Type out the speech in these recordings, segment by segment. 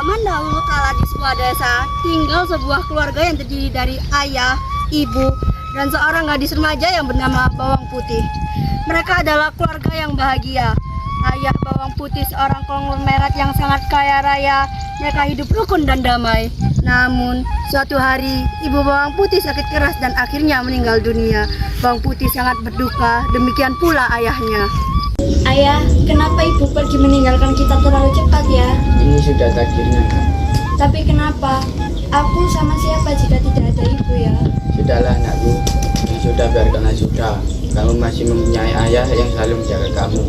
Zaman dahulu kala di sebuah desa tinggal sebuah keluarga yang terdiri dari ayah, ibu, dan seorang gadis remaja yang bernama Bawang Putih. Mereka adalah keluarga yang bahagia. Ayah Bawang Putih seorang konglomerat yang sangat kaya raya. Mereka hidup rukun dan damai. Namun suatu hari ibu Bawang Putih sakit keras dan akhirnya meninggal dunia. Bawang Putih sangat berduka, demikian pula ayahnya. Ayah, kenapa ibu pergi meninggalkan kita terlalu cepat ya? Ini sudah takdirnya, Kak. Tapi kenapa? Aku sama siapa jika tidak ada ibu ya? Sudahlah, anakku. Yang sudah biarkanlah sudah. Kamu masih mempunyai ayah yang selalu menjaga kamu.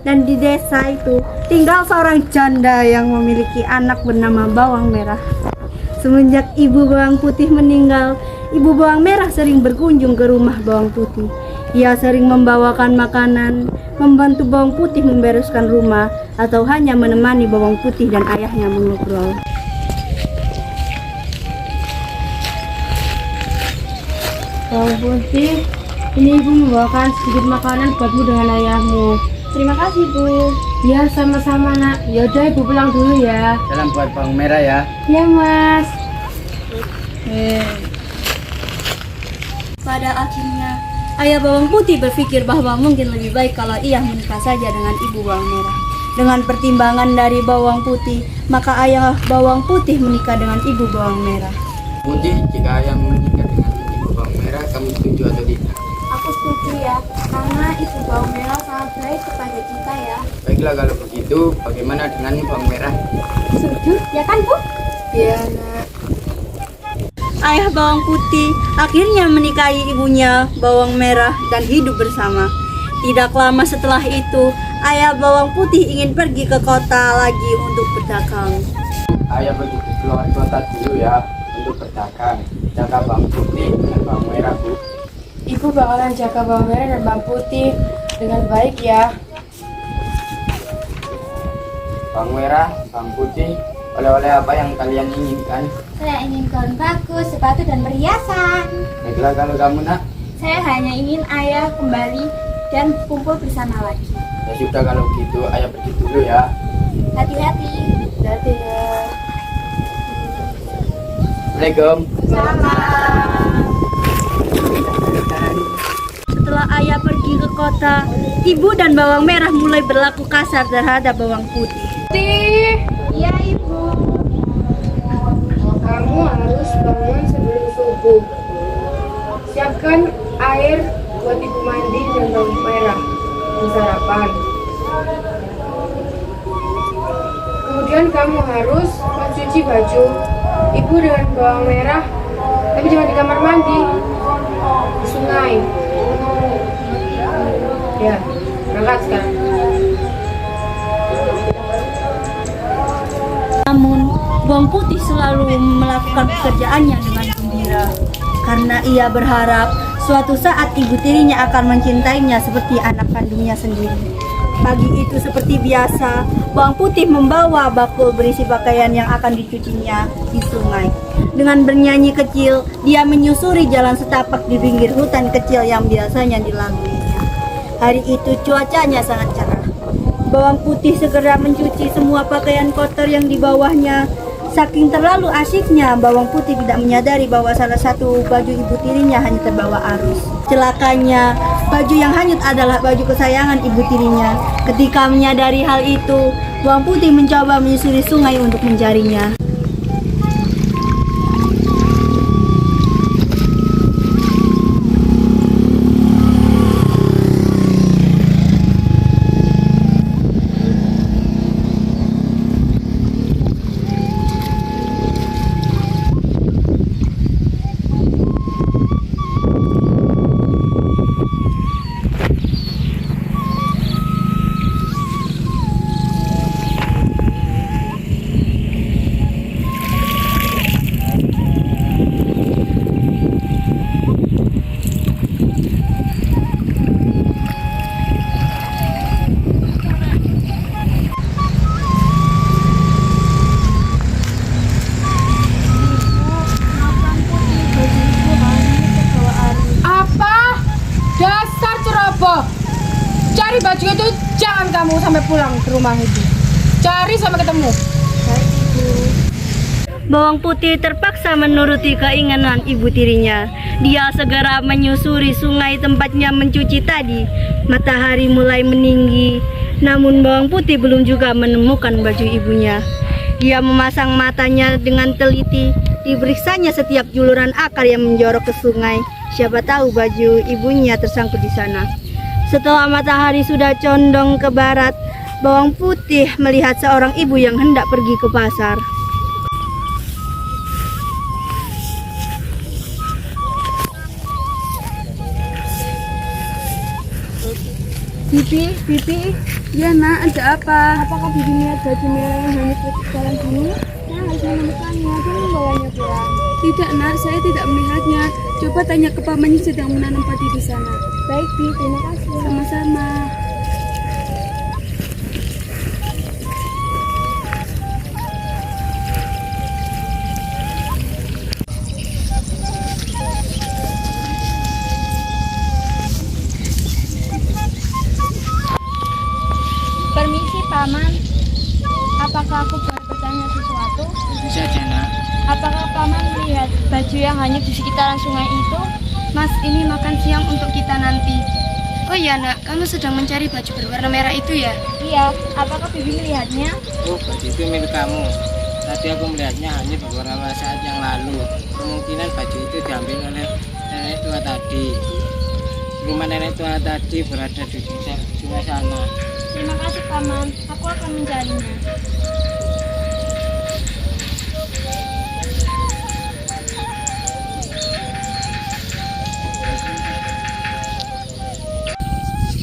Dan di desa itu tinggal seorang janda yang memiliki anak bernama Bawang Merah. Semenjak ibu Bawang Putih meninggal, ibu Bawang Merah sering berkunjung ke rumah Bawang Putih. Ia sering membawakan makanan, membantu Bawang Putih membereskan rumah, atau hanya menemani Bawang Putih dan ayahnya mengobrol. Bawang Putih, ini ibu membawakan sedikit makanan buatmu dengan ayahmu. Terima kasih, Bu. Ya, sama-sama nak. Yaudah ibu pulang dulu ya. Salam buat bawang merah ya. Ya mas. Pada akhirnya ayah Bawang Putih berpikir bahwa mungkin lebih baik kalau ia menikah saja dengan ibu Bawang Merah. Dengan pertimbangan dari Bawang Putih, maka ayah Bawang Putih menikah dengan ibu Bawang Merah. Putih, jika ayah menikah dengan ibu bawang merah, kamu setuju atau tidak? Aku setuju ya, karena ibu Bawang Merah sangat baik kepada kita ya. Baiklah kalau begitu, bagaimana dengan bawang merah? Setuju, ya kan Bu? Iya nak. Ayah Bawang Putih akhirnya menikahi ibunya Bawang Merah dan hidup bersama. Tidak lama setelah itu, ayah Bawang Putih ingin pergi ke kota lagi untuk berdagang. Ayah pergi keluar kota dulu ya, untuk berdagang. Jaga bawang putih dan bawang merah, Bu. Ibu bakalan jaga Bawang Merah dan Bawang Putih dengan baik ya. Bawang merah, bawang putih, oleh-oleh apa yang kalian inginkan? Saya ingin gaun bagus, sepatu dan perhiasan. Baiklah kalau kamu nak. Saya hanya ingin ayah kembali dan kumpul bersama lagi. Ya sudah kalau gitu, ayah pergi dulu ya. Hati-hati. Hati ya. Assalamualaikum. Setelah ayah pergi ke kota, ibu dan Bawang Merah mulai berlaku kasar terhadap Bawang Putih. Iya, Ibu. Kamu harus bangun sebelum subuh. Siapkan air buat ibu mandi dan bawang merah dan sarapan. Kemudian kamu harus mencuci baju ibu dengan bawang merah, tapi jangan di kamar mandi, di sungai. Ya, berangkat sekarang. Namun, Bawang Putih selalu melakukan pekerjaannya dengan gembira karena ia berharap suatu saat ibu tirinya akan mencintainya seperti anak kandungnya sendiri. Pagi itu seperti biasa, Bawang Putih membawa bakul berisi pakaian yang akan dicucinya di sungai. Dengan bernyanyi kecil, dia menyusuri jalan setapak di pinggir hutan kecil yang biasanya dilaluinya. Hari itu cuacanya sangat cerah. Bawang Putih segera mencuci semua pakaian kotor yang di bawahnya. Saking terlalu asyiknya, Bawang Putih tidak menyadari bahwa salah satu baju ibu tirinya hanya terbawa arus. Celakanya, baju yang hanyut adalah baju kesayangan ibu tirinya. Ketika menyadari hal itu, Bawang Putih mencoba menyusuri sungai untuk mencarinya. Cari baju itu, jangan kamu sampai pulang ke rumah itu. Cari sampai ketemu. Bawang putih terpaksa menuruti keinginan ibu tirinya. Dia segera menyusuri sungai tempatnya mencuci tadi. Matahari mulai meninggi, namun bawang putih belum juga menemukan baju ibunya. Dia memasang matanya dengan teliti. Diperiksanya setiap juluran akar yang menjorok ke sungai. Siapa tahu baju ibunya tersangkut di sana. Setelah matahari sudah condong ke barat, bawang putih melihat seorang ibu yang hendak pergi ke pasar. Bibi, ya nak, ada apa? Apakah Bibi melihat baju merah yang hanyut ke jalan sini? Saya harus menemukannya, jangan membawanya pulang. Tidak nak, saya tidak melihatnya. Coba tanya ke pamannya sedang menanam padi di sana. Baik, Bi, terima kasih. Sama-sama. Permisi Paman, apakah aku boleh bertanya sesuatu? Bisa aja nak. Apakah Paman melihat baju yang hanyut di sekitaran sungai itu? Mas, ini makan siang untuk kita nanti. Oh iya nak, kamu sedang mencari baju berwarna merah itu ya? Iya, apakah Bibi melihatnya? Oh, baju itu milik kamu. Tadi aku melihatnya hanya beberapa saat yang lalu. Kemungkinan baju itu diambil oleh nenek tua tadi. Rumah nenek tua tadi berada di sungai sana. Terima kasih Paman, aku akan mencarinya.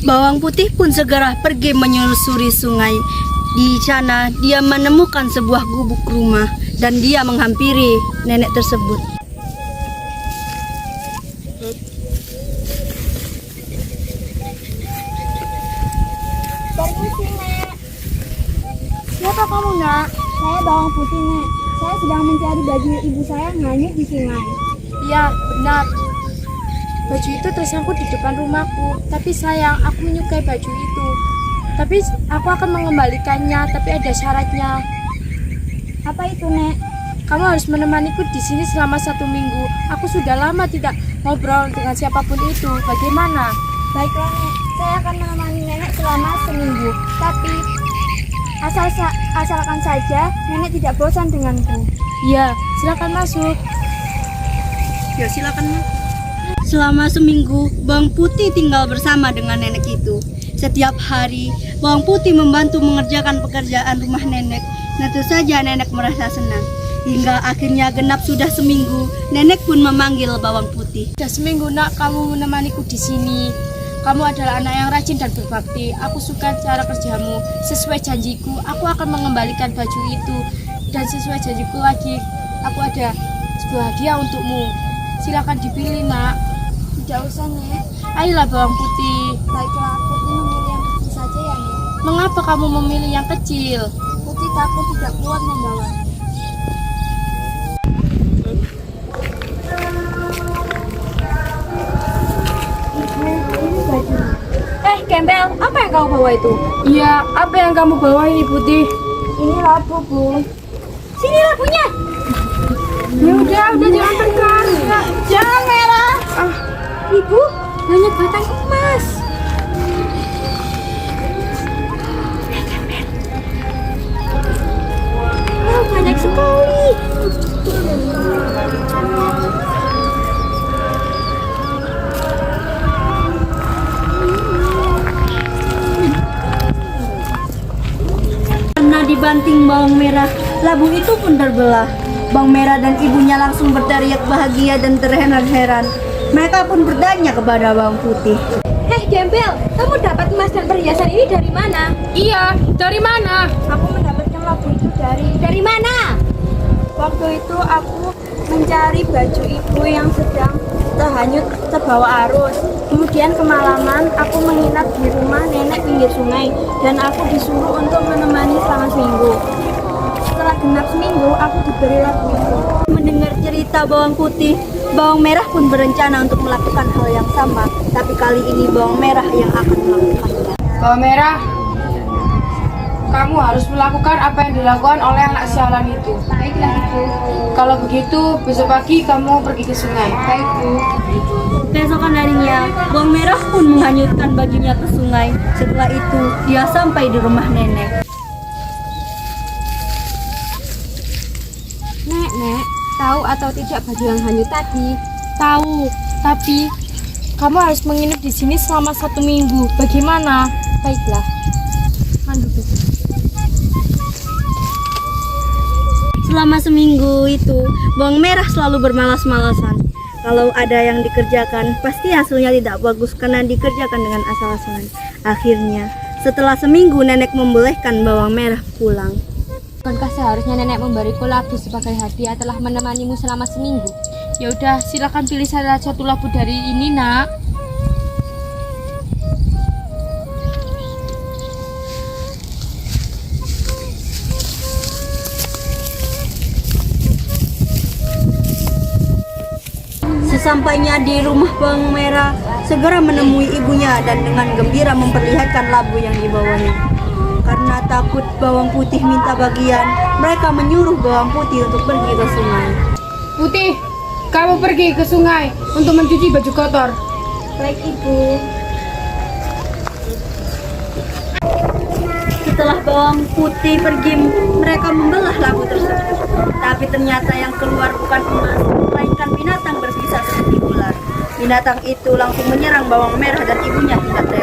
Bawang putih pun segera pergi menyusuri sungai. Di sana dia menemukan sebuah gubuk rumah dan dia menghampiri nenek tersebut. Permisi Nek. Siapa kamu Nak? Saya Bawang Putih Nek. Saya sedang mencari baju ibu saya yang hanyut di sungai. Iya, benar. Baju itu tersangkut di depan rumahku. Tapi sayang, aku menyukai baju itu. Tapi aku akan mengembalikannya, tapi ada syaratnya. Apa itu Nek? Kamu harus menemaniku di sini selama 1 minggu. Aku sudah lama tidak ngobrol dengan siapapun itu. Bagaimana? Baiklah Nek, saya akan menemani Nenek selama seminggu. Tapi asalkan saja Nenek tidak bosan denganku. Iya, silakan masuk. Ya silakan. Selama seminggu, bawang putih tinggal bersama dengan nenek itu. Setiap hari, bawang putih membantu mengerjakan pekerjaan rumah nenek. Tentu saja nenek merasa senang. Hingga akhirnya genap sudah seminggu, nenek pun memanggil bawang putih. Sudah seminggu nak kamu menemaniku di sini. Kamu adalah anak yang rajin dan berbakti. Aku suka cara kerjamu. Sesuai janjiku, aku akan mengembalikan baju itu. Dan sesuai janjiku lagi, aku ada sebuah hadiah untukmu. Silakan dipilih nak. Tidak usah Nek. Ayolah bawang putih. Baiklah, Putih memilih yang kecil saja ya Nek. Mengapa kamu memilih yang kecil? Putih takut tidak kuat membawa. Gembel, apa yang kamu bawa itu? Iya, apa yang kamu bawa ini putih? Ini labu Bu. Sini labunya. Ya udah jangan tekan. Jangan merah. Ibu, banyak batang emas. Wow, banyak sekali. Karena dibanting bawang merah, labu itu pun terbelah. Bawang merah dan ibunya langsung berteriak bahagia dan terheran-heran. Mereka pun bertanya kepada bawang putih. Hei Gembel, kamu dapat emas dan perhiasan ini dari mana? Iya, dari mana? Aku mendapatkan labu itu dari mana? Waktu itu aku mencari baju ibu yang sedang terhanyut terbawa arus. Kemudian kemalaman aku menginap di rumah nenek pinggir sungai dan aku disuruh untuk menemani selama seminggu. Setelah genap seminggu, aku diberi labu itu. Mendengar cerita bawang putih, bawang merah pun berencana untuk melakukan hal yang sama. Tapi kali ini bawang merah yang akan melakukannya. Bawang merah, kamu harus melakukan apa yang dilakukan oleh anak sialan itu. Baiklah Ibu. Kalau begitu, besok pagi kamu pergi ke sungai. Baik Bu. Keesokan harinya, Bawang Merah pun menghanyutkan bajunya ke sungai. Setelah itu, dia sampai di rumah nenek. Nek, tahu atau tidak baju yang hanyut tadi? Tahu, tapi kamu harus menginap di sini selama 1 minggu. Bagaimana? Baiklah. Selama seminggu itu, Bawang Merah selalu bermalas-malasan. Kalau ada yang dikerjakan, pasti hasilnya tidak bagus karena dikerjakan dengan asal-asalan. Akhirnya, setelah seminggu nenek membolehkan Bawang Merah pulang. Bukankah seharusnya nenek memberiku labu sebagai hadiah telah menemanimu selama seminggu? Ya udah, silakan pilih salah satu labu dari ini, Nak. Sesampainya di rumah Bawang Merah, segera menemui ibunya dan dengan gembira memperlihatkan labu yang dibawanya. Karena takut Bawang Putih minta bagian, mereka menyuruh Bawang Putih untuk pergi ke sungai. Putih, kamu pergi ke sungai untuk mencuci baju kotor. Baik Ibu. Setelah Bawang Putih pergi, mereka membelah labu tersebut. Tapi ternyata yang keluar bukan emas, melainkan binatang berbisa seperti ular. Binatang itu langsung menyerang Bawang Merah dan ibunya hingga tewas.